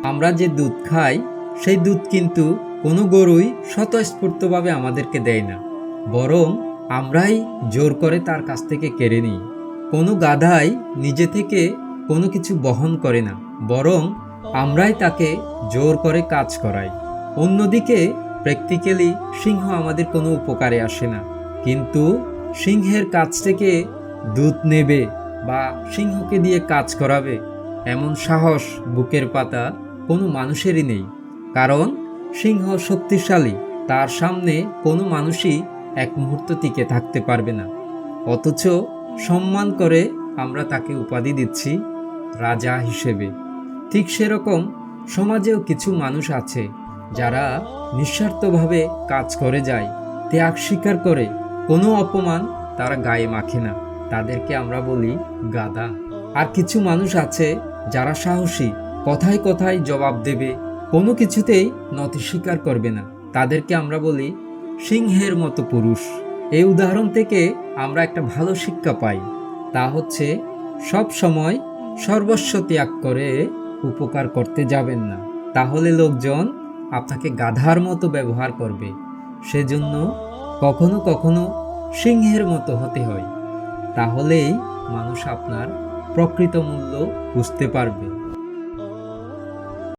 আমরা যে দুধ খাই সেই দুধ কিন্তু কোনো গরুই স্বতঃস্ফূর্তভাবে আমাদেরকে দেয় না, বরং আমরাই জোর করে তার কাছ থেকে কেড়ে নিই। কোনো গাধাই নিজে থেকে কোনো কিছু বহন করে না, বরং আমরাই তাকে জোর করে কাজ করাই। অন্যদিকে প্র্যাকটিক্যালি সিংহ আমাদের কোনো উপকারে আসে না, কিন্তু সিংহের কাছ থেকে দুধ নেবে বা সিংহকে দিয়ে কাজ করাবে এমন সাহস বুকের পাতা কোনো মানুষেরই নেই। কারণ সিংহ শক্তিশালী, তার সামনে কোনো মানুষই এক মুহূর্ত টিকে থাকতে পারবে না। অথচ সম্মান করে আমরা তাকে উপাধি দিচ্ছি রাজা হিসেবে। ঠিক সেরকম সমাজেও কিছু মানুষ আছে যারা নিঃস্বার্থভাবে কাজ করে যায়, ত্যাগ স্বীকার করে, কোনো অপমান তারা গায়ে মাখে না, তাদেরকে আমরা বলি গাধা। আর কিছু মানুষ আছে যারা সাহসী, কথায় কথায় জবাব দেবে, কোনো কিছুতেই নতি স্বীকার করবে না, তাদেরকে আমরা বলি সিংহের মতো পুরুষ। এই উদাহরণ থেকে আমরা একটা ভালো শিক্ষা পাই, তা হচ্ছে সব সময় সর্বস্ব ত্যাগ করে উপকার করতে যাবেন না, তাহলে লোকজন আপনাকে গাধার মতো ব্যবহার করবে। সেজন্য কখনো কখনো সিংহের মতো হতে হয়, তাহলেই মানুষ আপনার প্রকৃত মূল্য বুঝতে পারবে।